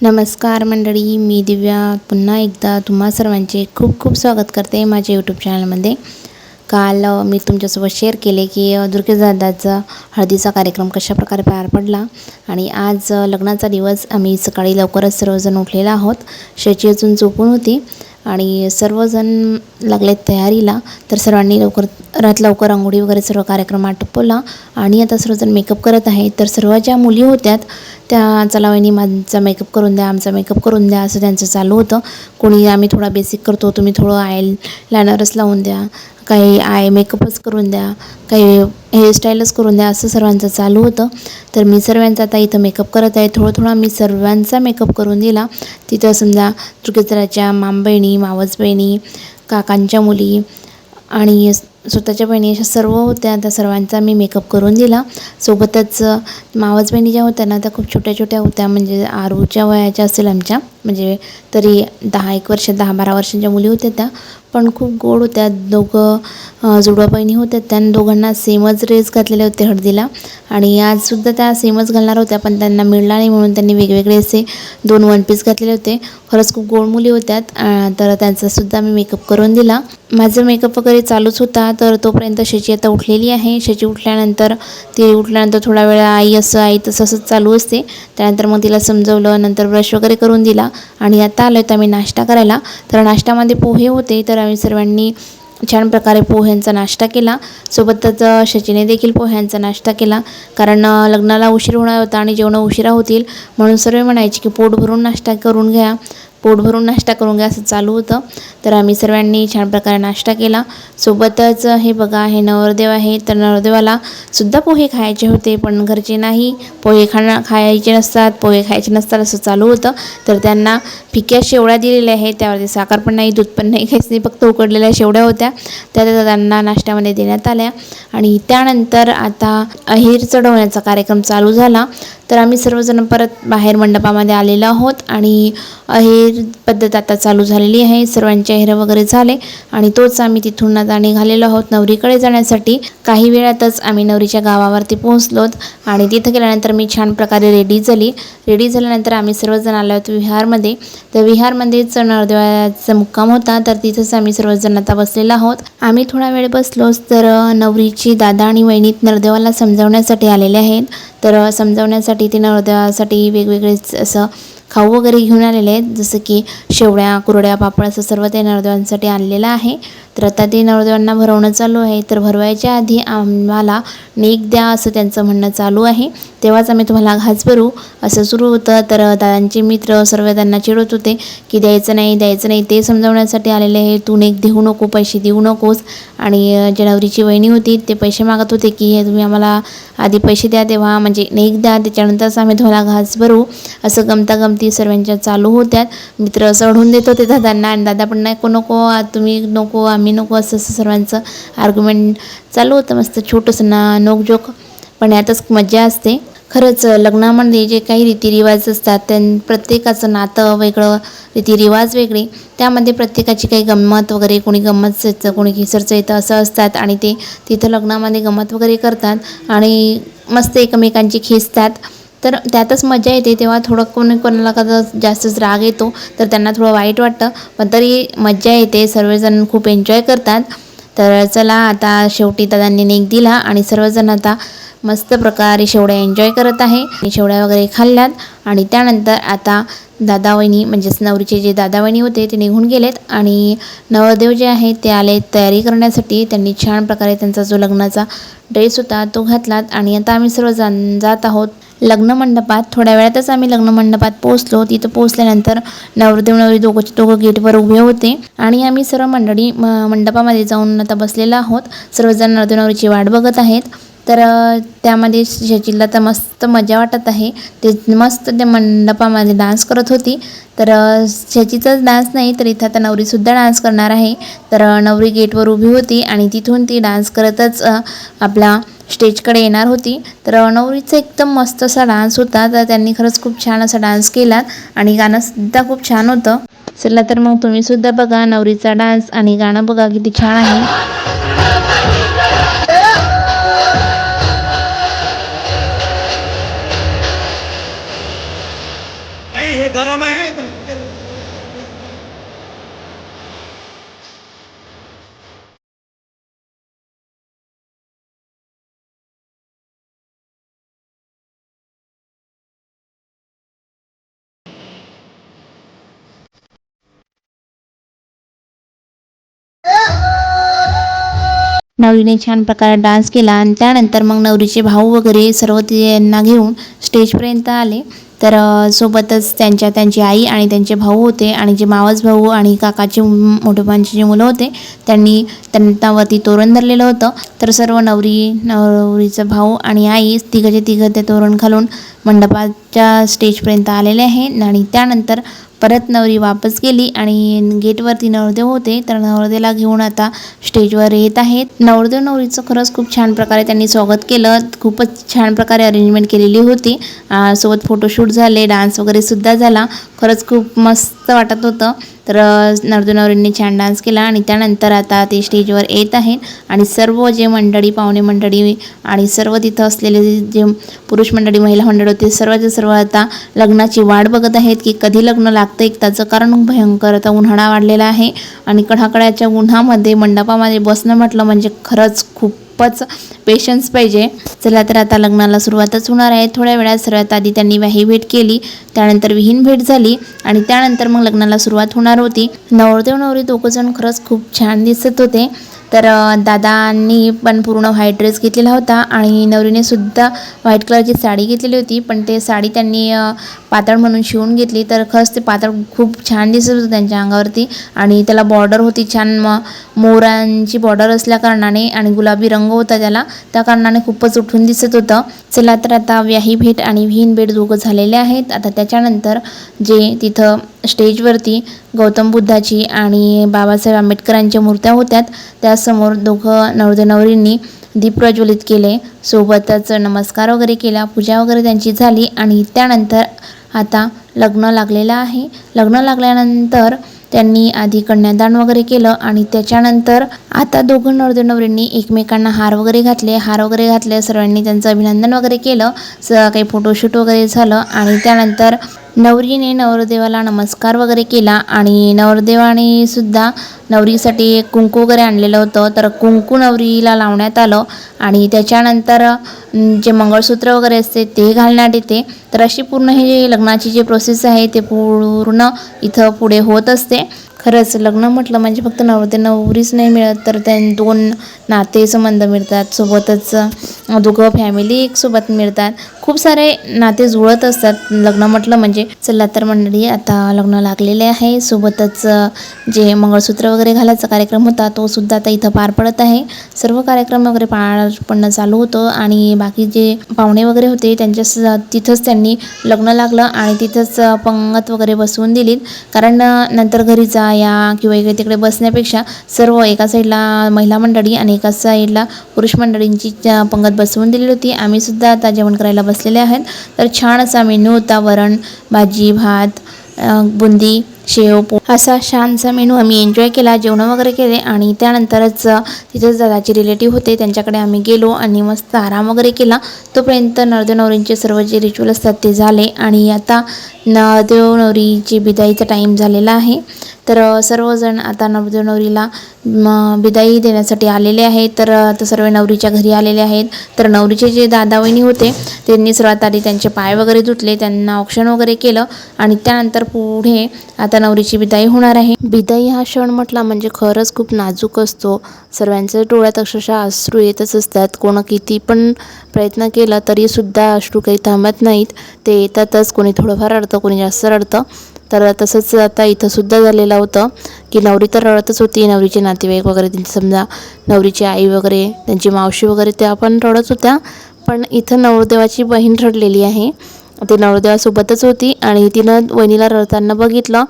नमस्कार मंडळी, मी दिव्या पुन्हा एकदा तुम्हा सर्वांचे खूप खूप स्वागत करते माझ्या यूट्यूब चॅनलमध्ये। काल मी तुमच्यासोबत शेअर केले की दुर्गेदादाचा हळदीचा कार्यक्रम कशाप्रकारे पार पडला आणि आज लग्नाचा दिवस। आम्ही सकाळी लवकरच सर्वजण उठलेला आहोत। शची अजून झोपून होती आणि सर्वजण लागलेत तयारीला। तर सर्वांनी लवकर अंघोळी वगैरे सर्व कार्यक्रम आटोपला आणि आता सर्वजण मेकअप करत आहेत। तर सर्व ज्या मुली होत्या त्या चला वहिनी माझा मेकअप करून द्या, आमचा मेकअप करून द्या असं त्यांचं चालू होतं। कोणी आम्ही थोडा बेसिक करतो, तुम्ही थोडं आय लायनरच लावून द्या, काही आय मेकअपच करून द्या, काही हेअरस्टाईलच करून द्या, असं सर्वांचं चालू होतं। तर मी सर्वांचा आता इथं मेकअप करत आहे। थोडा मी सर्वांचा मेकअप करून दिला। तिथं समजा दुर्गेदादाच्या मामबहिणी, मावस बहिणी, काकांच्या मुली आणि स्वतःच्या बहिणी अशा सर्व होत्या। त्या सर्वांचा मी मेकअप करून दिला। सोबतच मावस बहिणी ज्या होत्या ना त्या खूप छोट्या होत्या, म्हणजे आरूच्या वयाच्या असेल आमच्या, म्हणजे तरी 10-1 वर्ष 10-12 वर्षांच्या मुली होत्या त्या, पण खूप गोड होत्या। दोघं जुळवा बहिणी होत्या। त्यांनी दोघांना सेमच ड्रेस घातलेले होते हळदीला आणि आजसुद्धा त्या सेमच घालणार होत्या, पण त्यांना मिळला नाही म्हणून त्यांनी वेगवेगळे असे 2 वन पीस घातलेले होते। खरंच खूप गोड मुली होत्या। तर त्यांचासुद्धा मी मेकअप करून दिला। माझं मेकअप वगैरे चालूच होता। तर तोपर्यंत शची आता उठलेली आहे। शची उठल्यानंतर थोडा वेळ आई तसं चालू असते। त्यानंतर मग तिला समजवलं, नंतर ब्रश वगैरे करून दिला आणि आता आलो तर आम्ही नाश्ता करायला। तर नाश्त्यामध्ये पोहे होते, तर आम्ही सर्वांनी छान प्रकारे पोह्यांचा नाश्ता केला। सोबतच शचीने देखील पोह्यांचा नाश्ता केला, कारण लग्नाला उशीर होणार होता आणि जेवण उशिरा होतील म्हणून सर्व म्हणायचे की पोट भरून नाश्ता करून घ्या असं चालू होतं। तर आम्ही सर्वांनी छान प्रकारे नाश्ता केला। सोबतच हे बघा, हे नवरदेव आहे। तर नवरदेवाला सुद्धा पोहे खायचे होते, पण घरचे नाही पोहे खायचे नसतात असं चालू होतं। तर त्यांना फिक्या शेवळ्या दिलेल्या आहेत, त्यावरती साखर पण नाही, दूध पण नाही, काहीच नाही, फक्त उकडलेल्या शेवळ्या होत्या, त्या त्यांना नाश्त्यामध्ये देण्यात आल्या। आणि त्यानंतर आता अहेर चढवण्याचा कार्यक्रम चालू झाला। तर आम्ही सर्वजण परत बाहेर मंडपामध्ये आलेलो आहोत आणि अहेर पद्धत आता चालू झालेली आहे। सर्वांचे अहेर वगैरे झाले आणि तोच आम्ही तिथून आता निघालेलो आहोत नवरीकडे जाण्यासाठी। काही वेळातच आम्ही नवरीच्या गावावरती पोहोचलोत आणि तिथं गेल्यानंतर मी छान प्रकारे रेडी झाल्यानंतर आम्ही सर्वजण आलो आहोत विहारमध्ये। तर विहारमध्येच नवरदेवाचा मुक्काम होता, तर तिथंच आम्ही सर्वजण आता बसलेलो आहोत। आम्ही थोडा वेळ बसलोच तर नवरीची दादा आणि वहिनी नवरदेवाला समजावण्यासाठी आलेले आहेत। तर समजावण्यासाठी ते नवरदेवासाठी वेगवेगळेच असं खाऊ वगैरे घेऊन आलेले आहेत, जसं की शेवळ्या, कुरड्या, पापड असं सर्व ते नवरदेवांसाठी आणलेलं आहे। तर आता ते नवरदेवांना भरवणं चालू आहे। तर भरवायच्या आधी आम्हाला नेक द्या असं त्यांचं म्हणणं चालू आहे, तेव्हाच आम्ही तुम्हाला घास भरू असं सुरू होतं। तर दादांचे मित्र सर्व त्यांना चिडवत होते की द्यायचं नाही, ते समजावण्यासाठी आलेले आहे, तू नेक देऊ नको, पैसे देऊ नकोस। आणि ज्या नवरीची वहिनी होती ते पैसे मागत होते की हे तुम्ही आम्हाला आधी पैसे द्या, तेव्हा म्हणजे नेक द्या, त्याच्यानंतरच आम्ही तुम्हाला घास भरू, असं गमती सर्वांच्या चालू होत्या। मित्र असं अडवून देत होते दादांना आणि दादा पण नको तुम्ही नको, आम्ही नको, असं सर्वांचं आर्ग्युमेंट चालू होतं। मस्त छोटंसं नोकझोक, पण यातच मजा असते। खरंच लग्नामध्ये जे काही रीतिरिवाज असतात प्रत्येकाचं नातं वेगळं, रीतिरिवाज वेगळे, त्यामध्ये प्रत्येकाची काही गंमत वगैरे, कोणी गंमतचं येतं, कोणी घिसरचं येतं असं असतात आणि ते तिथं लग्नामध्ये गंमत वगैरे करतात आणि मस्त एकमेकांची खिसतात। तर त्यातच मजा येते। तेव्हा थोडं कोणाला कदा जास्तच राग येतो, तर त्यांना थोडं वाईट वाटतं, पण तरी मजा येते, सर्वजण खूप एन्जॉय करतात। तर चला आता शेवटी दादांनी नेक दिला आणि सर्वजण आता मस्त प्रकारे शेवड्या एन्जॉय करत आहे आणि शेवड्या वगैरे खाल्ल्यात। आणि त्यानंतर आता दादा वहिनी म्हणजेच नवरीचे जे दादा वहिनी होते ते निघून गेलेत आणि नवरदेव जे आहेत ते आले तयारी करण्यासाठी। त्यांनी छान प्रकारे त्यांचा जो लग्नाचा ड्रेस होता तो घातलात आणि आता आम्ही सर्वजण जात आहोत लग्न मंडपात। थोड्या वेळातच आम्ही लग्न मंडपात पोहोचलो। तिथं पोहोचल्यानंतर नवरदेव नवरी दोघं गेटवर उभे होते आणि आम्ही सर्व मंडळी मंडपामध्ये जाऊन आता बसलेलो आहोत। सर्वजण नवरदेव नवरीची वाट बघत आहेत। तर त्यामध्ये शचीला तर मस्त मजा वाटत आहे, ते मस्त त्या मंडपामध्ये डान्स करत होती। तर शचीचाच डान्स नाही तर इथं आता नवरीसुद्धा डान्स करणार आहे। तर नवरी गेटवर उभी होती आणि तिथून ती डान्स करतच आपला स्टेजकडे येणार होती। तर नवरीचा एकदम मस्त असा डान्स होता, तर त्यांनी खरंच खूप छान असा डान्स केला आणि गाणंसुद्धा खूप छान होतं। चला तर मग तुम्हीसुद्धा बघा नवरीचा डान्स आणि गाणं बघा किती छान आहे। नहीं ये गरम है। नवरीने छान प्रकारे डान्स केला आणि त्यानंतर मग नवरीचे भाऊ वगैरे सर्व त्यांना घेऊन स्टेजपर्यंत आले. तर सोबतच त्यांची आई आणि त्यांचे भाऊ होते आणि जे मावस भाऊ आणि काकाचे मोठेपणाचे जे मुलं होते त्यांच्यावरती तोरण धरलेलं होतं. तर सर्व नवरीचा भाऊ आणि आई तिघं ते तोरण घालून मंडपाच्या स्टेजपर्यंत आलेले आहे. आणि त्यानंतर परत नवरी वापस गेली आणि गेटवरती नवरदेव होते, तर नवरदेवाला घेऊन आता स्टेजवर येत आहेत. नवरदेव नवरीचं खरंच खूप छान प्रकारे त्यांनी स्वागत केलं. खूपच छान प्रकारे अरेंजमेंट केलेली होती. सोबत फोटोशूट झाले, डान्स वगैरे सुद्धा झाला. खरंच खूप मस्त वाटत होतं. तर नवरदेव नवरींनी छान डान्स केला आणि त्यानंतर आता ते स्टेजवर येत आहेत आणि सर्व जे मंडळी, पाहुणे मंडळी आणि सर्व तिथं असलेले जे पुरुष मंडळी, महिला मंडळ होते, सर्व आता लग्नाची वाट बघत आहेत की कधी लग्न लागतं. एक त्याचं कारण भयंकर आता उन्हाळा वाढलेला आहे आणि कडाकडाच्या उन्हामध्ये मंडपामध्ये बसणं म्हटलं म्हणजे खरंच खूपच पेशन्स पाहिजे. चला तर आता लग्नाला सुरुवातच होणार आहे. थोड्या वेळात सर्वात आधी त्यांनी वाही भेट केली, त्यानंतर विहीन भेट झाली आणि त्यानंतर मग लग्नाला सुरुवात होणार होती. नवरदेव नवरी दोघंजण खरंच खूप छान दिसत होते. तर दादांनी पण पूर्ण व्हाईट ड्रेस घेतलेला होता आणि नवरीने सुद्धा व्हाईट कलरची साडी घेतलेली होती, पण ते साडी त्यांनी पातळ म्हणून शिवून घेतली. तर खरंच ते पातळ खूप छान दिसत होतं त्यांच्या अंगावरती आणि त्याला बॉर्डर होती छान मोरांची बॉर्डर असल्या कारणाने आणि गुलाबी रंग होता त्याला, त्या कारणाने खूपच उठून दिसत होतं. चला तर आता व्याही भेट आणि विहीन भेट दोघं झालेले आहेत. आता त्याच्यानंतर जे तिथं स्टेजवरती गौतम बुद्धाची आणि बाबासाहेब आंबेडकरांच्या मूर्त्या होत्या, त्यासमोर दोघं नवरदेव नवरींनी दीप प्रज्वलित केले. सोबतच नमस्कार वगैरे केला, पूजा वगैरे त्यांची झाली आणि त्यानंतर आता लग्न लागलेलं आहे. लग्न लागल्यानंतर त्यांनी आधी कन्यादान वगैरे केलं आणि त्याच्यानंतर आता दोघं नवरदेव नवरींनी एकमेकांना हार वगैरे घातले. सर्वांनी त्यांचं अभिनंदन वगैरे केलं. काही फोटोशूट वगैरे झालं आणि त्यानंतर नवरीने नवरदेवाला नमस्कार वगैरे केला आणि नवरदेवाने सुद्धा नवरीसाठी कुंकू वगैरे आणलेलं होतं, तर कुंकू नवरीला लावण्यात आलं आणि त्याच्यानंतर जे मंगळसूत्र वगैरे असते ते घालण्यात येते. तर अशी पूर्ण हे जे लग्नाची जी प्रोसेस आहे ते पूर्ण इथं पुढे होत असते. खरंच लग्न म्हटलं म्हणजे फक्त नवरदेव नवरीच नाही मिळत, तर दोन नातेसंबंध मिळतात, सोबतच दोघं फॅमिली एक सोबत मिळतात. खूप सारे नाते जुळत असतात लग्न म्हटलं म्हणजे. चला तर मंडळी आता लग्न लागलेले आहे. सोबतच जे मंगळसूत्र वगैरे घालायचा कार्यक्रम होता तो सुद्धा आता इथं पार पडत आहे. सर्व कार्यक्रम वगैरे पार पडणं चालू होतं आणि बाकी जे पाहुणे वगैरे होते त्यांच्या तिथंच त्यांनी लग्न लागलं आणि तिथंच पंगत वगैरे बसवून दिलीत. कारण नंतर घरी जा या किंवा इकडे तिकडे बसण्यापेक्षा सर्व एका साईडला महिला मंडळी आणि एका साईडला पुरुष मंडळींची पंगत बसवून दिलेली होती. आम्ही सुद्धा आता जेवण करायला बसलेले आहेत. तर छान असा मेन्यू होता. वरण, भाजी, भात, बुंदी, शेव, असा छानसा मेनू आम्ही एन्जॉय केला. जेवण वगैरे केले आणि त्यानंतरच तिथेच दादाचे रिलेटिव्ह होते त्यांच्याकडे आम्ही गेलो आणि मस्त आराम वगैरे केला. तोपर्यंत नवरदेव नवरींचे सर्व जे रिच्युअल असतात ते झाले आणि आता नवरदेव नवरीची बिदाईचा टाईम झालेला आहे. तर सर्वजण आता नवरदेव नवरीला बिदाई देण्यासाठी आलेले आहेत. तर आता सर्व नवरीच्या घरी आलेले आहेत. तर नवरीचे जे दादा वहिनी होते त्यांनी सर्वात आधी त्यांचे पाय वगैरे धुतले, त्यांना औक्षण वगैरे केलं आणि त्यानंतर पुढे आता नवरीची बिदाई होणार आहे. बिदाई हा क्षण म्हटला म्हणजे खरंच खूप नाजूक असतो. सर्वांच्या डोळ्यात अक्षरशः अश्रू येतच असतात. कोण किती पण प्रयत्न केला तरीसुद्धा अश्रू काही थांबत नाहीत, ते येतातच. कोणी थोडंफार रडतं, कोणी जास्त रडतं. तर तसंच आता इथंसुद्धा झालेलं होतं की नवरी तर रडतच होती, नवरीचे नातेवाईक वगैरे त्यांची समजा नवरीची आई वगैरे त्यांची मावशी वगैरे त्या पण रडत होत्या. पण इथं नवरदेवाची बहीण रडलेली आहे. ते नवरदेवासोबतच होती आणि तिनं वहिनीला रडताना बघितलं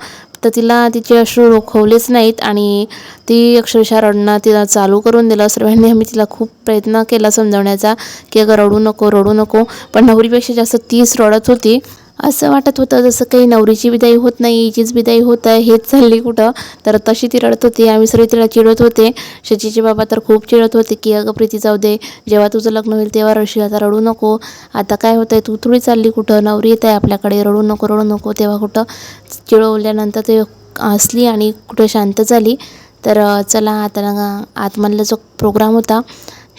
तर तिला तिचे अश्रू रोखवलेच नाहीत आणि ती अक्षरशः रडणं तिला चालू करून दिलं. सर्वांनी आम्ही तिला खूप प्रयत्न केला समजावण्याचा की अगं रडू नको, पण नवरीपेक्षा जास्त तीच रडत होती. असं वाटत होतं जसं काही नवरीची विदाई होत नाही, हिचीच विदाई होत आहे, हेच चालली कुठं. तर तशी ती रडत होती. आम्ही सर्व तिला चिडवत होते. शचीचे बाबा तर खूप चिडत होते की अगं प्रीती जाऊ दे, जेव्हा तुझं लग्न होईल तेव्हा रडशील, आता रडू नको. आता काय होतं आहे, तू थोडी चालली कुठं, नवरी येत आहे आपल्याकडे, रडू नको रडू नको. तेव्हा कुठं चिडवल्यानंतर ते हसली आणि कुठं शांत झाली. तर चला आता आतमधला जो प्रोग्राम होता,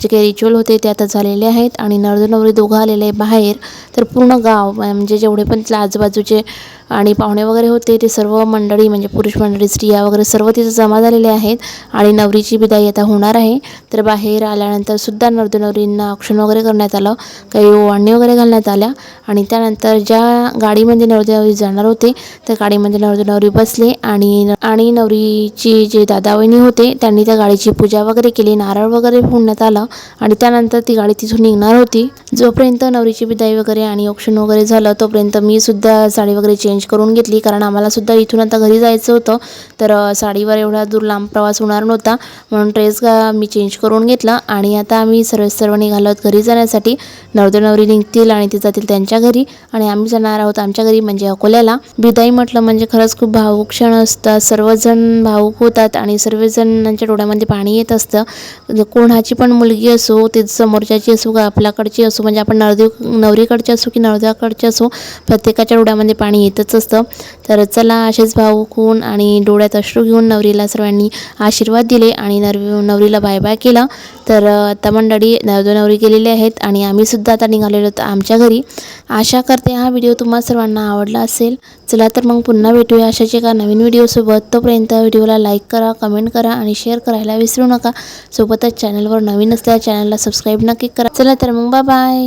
जे काही रिच्युअल होते ते आता झालेले आहेत आणि नवरदेव नवरी दोघं आलेले आहे बाहेर. तर पूर्ण गाव म्हणजे जेवढे पण आजूबाजूचे आणि पाहुणे वगैरे होते ते सर्व मंडळी म्हणजे पुरुष मंडळी, स्त्रिया वगैरे सर्व तिथं जमा झालेले आहेत आणि नवरीची विदाई आता होणार आहे. तर बाहेर आल्यानंतर सुद्धा नवरदेव नवरींना औक्षण वगैरे करण्यात आलं, काही ओवाळणी वगैरे घालण्यात आल्या आणि त्यानंतर ज्या गाडीमध्ये नवरदेव नवरी जाणार होते त्या गाडीमध्ये नवरदेव नवरी बसले आणि नवरीची जे दादा वहिनी होते त्यांनी त्या गाडीची पूजा वगैरे केली, नारळ वगैरे फोडण्यात आलं आणि त्यानंतर ती गाडी तिथून निघणार होती. जोपर्यंत नवरीची विदाई वगैरे आणि औक्षण वगैरे झालं तोपर्यंत मी सुद्धा साडी वगैरे चेंज करून घेतली, कारण आम्हाला सुद्धा इथून आता घरी जायचं होतं. तर साडीवर एवढा दूर लांब प्रवास होणार नव्हता, म्हणून ड्रेस मी चेंज करून घेतला आणि आता आम्ही सर्व निघालो आहोत घरी जाण्यासाठी. नवरदेव नवरी निघतील आणि ते जातील त्यांच्या घरी आणि आम्ही जाणार आहोत आमच्या घरी म्हणजे अकोल्याला. विदाई म्हटलं म्हणजे खरंच खूप भावूक क्षण असतात, सर्वजण भावूक होतात आणि सर्वजणांच्या डोळ्यामध्ये पाणी येत असतं. कोणाची पण मुलगी असो, ते समोरच्याची असो का आपल्याकडची असो, म्हणजे आपण नवरीकडचे असो की नवरदेवाकडचे असो, प्रत्येकाच्या डोळ्यामध्ये पाणी येतच असतं. तर चला असेच भावूक होऊन आणि डोळ्यात अश्रू घेऊन नवरीला सर्वांनी आशीर्वाद दिले आणि नवरीला बाय बाय केलं. तर आता मंडळी नवरदेव नवरी गेलेले आहेत आणि आम्ही सुद्धा आता निघालेलो होतो आमच्या घरी. आशा करते हा व्हिडिओ तुम्हा सर्वांना आवडला असेल. चला तर मग पुन्हा भेटूया अशाच एका नवीन व्हिडिओसोबत. तोपर्यंत व्हिडिओला लाईक करा, कमेंट करा आणि शेअर करायला विसरू नका. सोबतच चॅनलवर नवीन असल्यास चॅनलला सबस्क्राईब नक्की करा. चला तर मग बाय बाय.